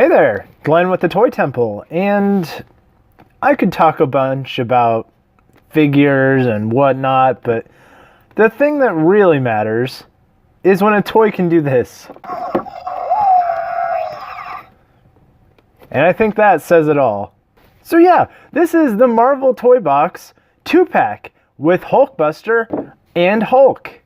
Hey there, Glenn with the Toy Temple, and I could talk a bunch about figures and whatnot, but the thing that really matters is when a toy can do this. And I think that says it all. So yeah, this is the Marvel Toy Box 2-pack with Hulkbuster and Hulk.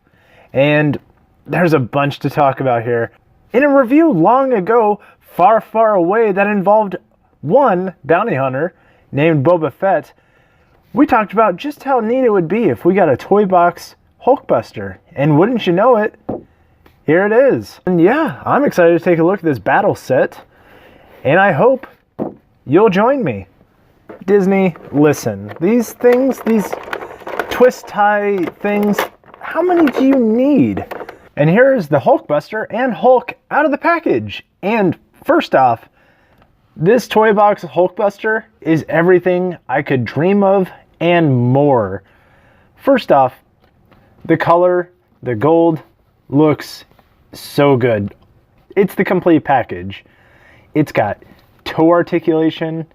And there's a bunch to talk about here. In a review long ago, far, far away, that involved one bounty hunter named Boba Fett, we talked about just how neat it would be if we got a Toy Box Hulkbuster. And wouldn't you know it, here it is. And yeah, I'm excited to take a look at this battle set, and I hope you'll join me. Disney, listen, these things, these twist tie things, how many do you need? And here's the Hulkbuster and Hulk out of the package. And first off, this Toy Box Hulkbuster is everything I could dream of and more. First off, the color, the gold, looks so good. It's the complete package. It's got toe articulation,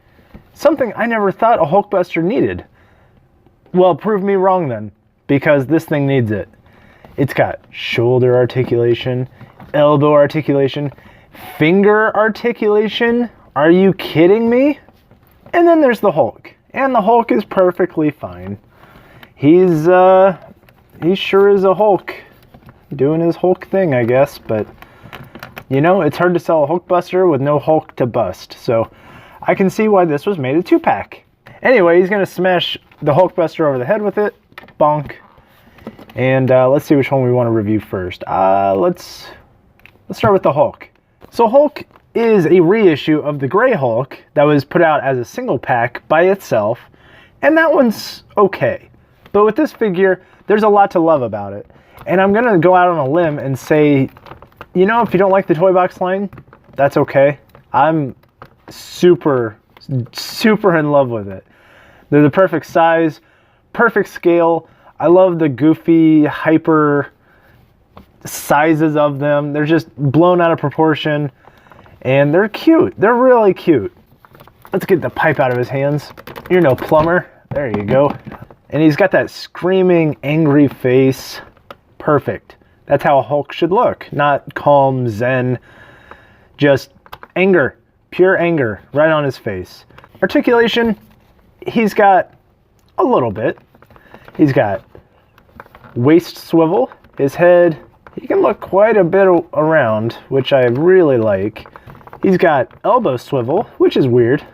something I never thought a Hulkbuster needed. Well, prove me wrong then, because this thing needs it. It's got shoulder articulation, elbow articulation, finger articulation. Are you kidding me? And then there's the Hulk. And the Hulk is perfectly fine. He sure is a Hulk. Doing his Hulk thing, I guess. But, you know, it's hard to sell a Hulkbuster with no Hulk to bust. So, I can see why this was made a 2-pack. Anyway, he's going to smash the Hulkbuster over the head with it. Bonk. And let's see which one we want to review first. Let's start with the Hulk. So Hulk is a reissue of the Gray Hulk that was put out as a single pack by itself, and that one's okay. But with this figure, there's a lot to love about it. And I'm gonna go out on a limb and say, you know, if you don't like the Toy Box line, that's okay. I'm super in love with it. They're the perfect size, perfect scale. I love the goofy, hyper sizes of them. They're just blown out of proportion, and they're cute. They're really cute. Let's get the pipe out of his hands. You're no plumber. There you go. And he's got that screaming, angry face. Perfect. That's how a Hulk should look. Not calm, zen, just anger. Pure anger right on his face. Articulation, he's got a little bit. He's got waist swivel. His head, he can look quite a bit around, which I really like. He's got elbow swivel, which is weird.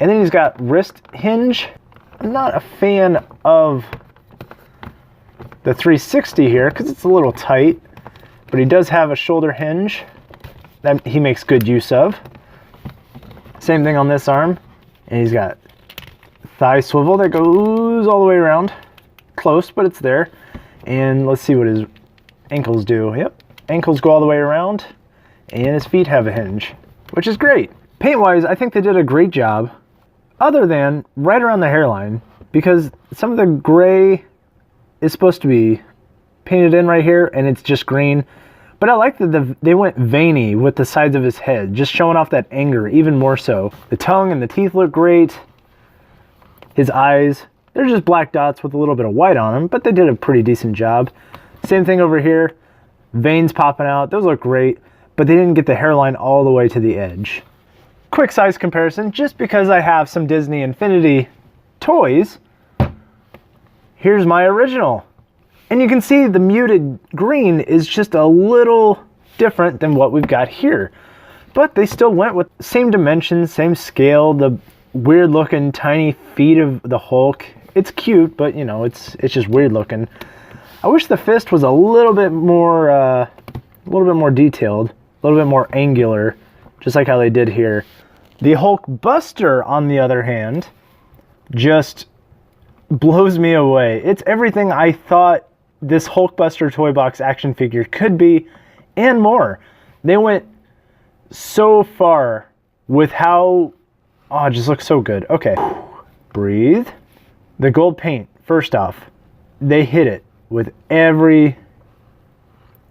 And then he's got wrist hinge. I'm not a fan of the 360 here because it's a little tight, but he does have a shoulder hinge that he makes good use of. Same thing on this arm. And he's got thigh swivel that goes all the way around. Close, but it's there. And let's see what his ankles do. Yep, ankles go all the way around, and his feet have a hinge, which is great. Paint-wise, I think they did a great job, other than right around the hairline, because some of the gray is supposed to be painted in right here, and it's just green. But I like that they went veiny with the sides of his head, just showing off that anger even more so. The tongue and the teeth look great. His eyes, they're just black dots with a little bit of white on them, but they did a pretty decent job. Same thing over here. Veins popping out. Those look great, but they didn't get the hairline all the way to the edge. Quick size comparison, just because I have some Disney Infinity toys, here's my original. And you can see the muted green is just a little different than what we've got here. But they still went with same dimensions, same scale, the weird looking tiny feet of the Hulk. It's cute, but you know, it's just weird looking. I wish the fist was a little bit more detailed, a little bit more angular, just like how they did here. The Hulkbuster, on the other hand, just blows me away. It's everything I thought this Hulkbuster Toy Box action figure could be, and more. They went so far with how, oh, it just looks so good. Okay, breathe. The gold paint, first off, they hit it with every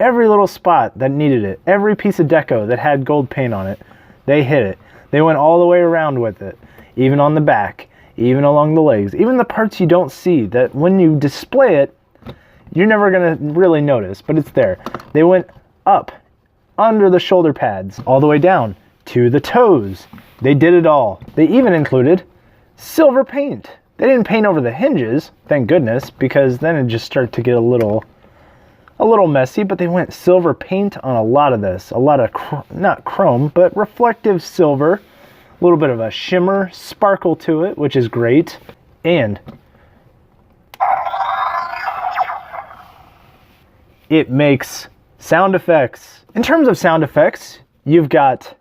little spot that needed it. Every piece of deco that had gold paint on it, They hit it. They went all the way around with it, even on the back, even along the legs, even the parts you don't see that when you display it, you're never gonna really notice, but it's there. They went up under the shoulder pads, all the way down to the toes. They did it all. They even included silver paint. They didn't paint over the hinges, thank goodness, because then it just started to get a little messy, but they went silver paint on a lot of this. A lot of, not chrome, but reflective silver. A little bit of a shimmer, sparkle to it, which is great. And it makes sound effects. In terms of sound effects, you've got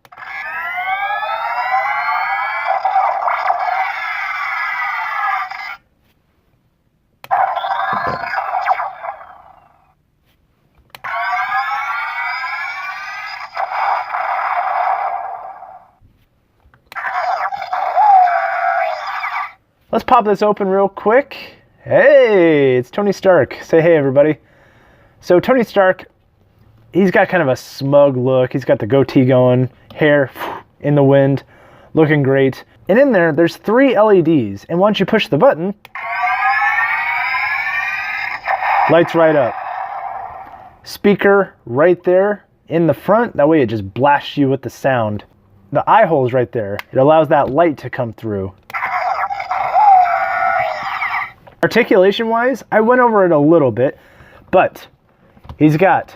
let's pop this open real quick. Hey, it's Tony Stark. Say hey, everybody. So Tony Stark, he's got kind of a smug look. He's got the goatee going, hair in the wind, looking great. And in there, there's 3 LEDs. And once you push the button, lights right up. Speaker right there in the front. That way it just blasts you with the sound. The eye hole's right there. It allows that light to come through. Articulation wise, I went over it a little bit, but he's got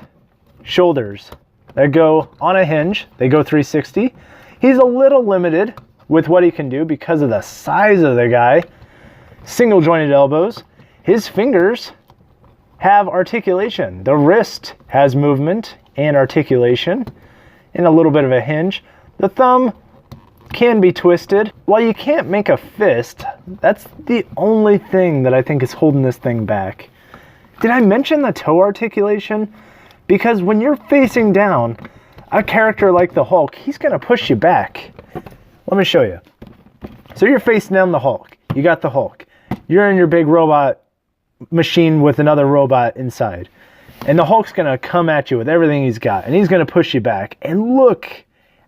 shoulders that go on a hinge. They go 360. He's a little limited with what he can do because of the size of the guy. Single jointed elbows. His fingers have articulation. The wrist has movement and articulation and a little bit of a hinge. The thumb can be twisted. While you can't make a fist, that's the only thing that I think is holding this thing back. Did I mention the toe articulation? Because when you're facing down, a character like the Hulk, he's gonna push you back. Let me show you. So you're facing down the Hulk. You got the Hulk. You're in your big robot machine with another robot inside. And the Hulk's gonna come at you with everything he's got, and he's gonna push you back. And look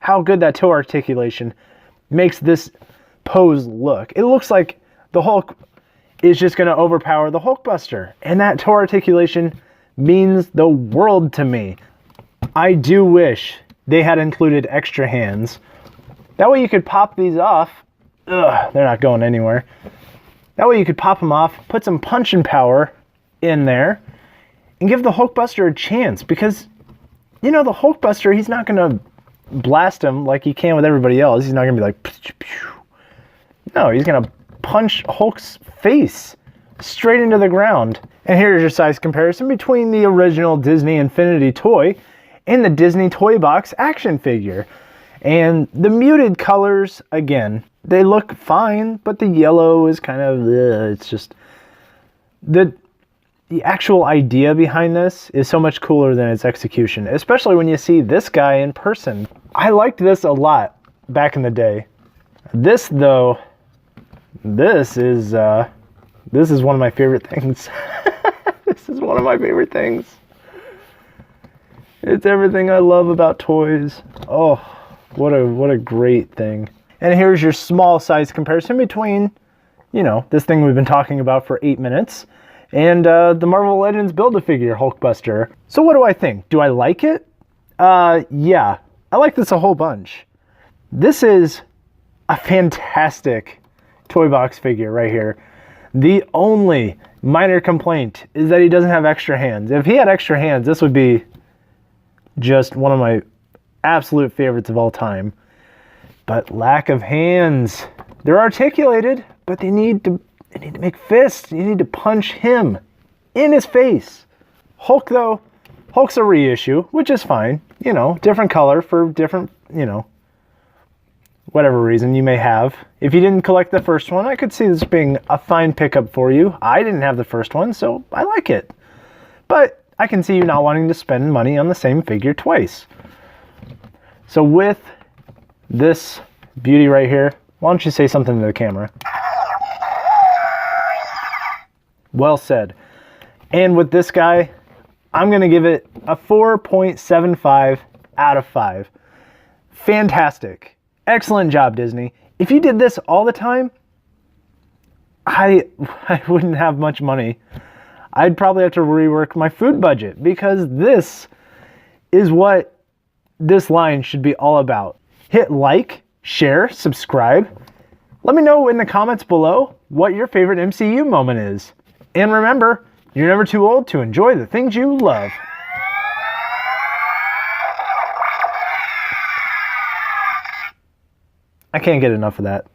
how good that toe articulation makes this pose look. It looks like the Hulk is just going to overpower the Hulkbuster. And that toe articulation means the world to me. I do wish they had included extra hands. That way you could pop these off. Ugh, they're not going anywhere. That way you could pop them off, put some punching power in there, and give the Hulkbuster a chance. Because, you know, the Hulkbuster, he's not going to blast him like he can with everybody else. He's not gonna be like, pew, pew. No, he's gonna punch Hulk's face straight into the ground. And here's your size comparison between the original Disney Infinity toy and the Disney Toybox action figure. And the muted colors, again, they look fine, but the yellow is kind of, it's just, the actual idea behind this is so much cooler than its execution, especially when you see this guy in person. I liked this a lot back in the day. This, though, this is one of my favorite things. This is one of my favorite things. It's everything I love about toys. Oh, what a great thing. And here's your small size comparison between, you know, this thing we've been talking about for 8 minutes and the Marvel Legends Build-A-Figure Hulkbuster. So what do I think? Do I like it? Yeah, I like this a whole bunch. This is a fantastic toy box figure right here. The only minor complaint is that he doesn't have extra hands. If he had extra hands, this would be just one of my absolute favorites of all time. But lack of hands. They're articulated, but they need to make fists. You need to punch him in his face. Hulk, though, Hulk's a reissue, which is fine. You know, different color for different, you know, whatever reason you may have. If you didn't collect the first one, I could see this being a fine pickup for you. I didn't have the first one, so I like it. But I can see you not wanting to spend money on the same figure twice. So with this beauty right here, why don't you say something to the camera? Well said. And with this guy, I'm going to give it a 4.75 out of 5. fantastic. Excellent job, Disney. If you did this all the time, I wouldn't have much money. I'd probably have to rework my food budget, because this is what this line should be all about. Hit like, share, subscribe. Let me know in the comments below what your favorite MCU moment is. And remember, you're never too old to enjoy the things you love. I can't get enough of that.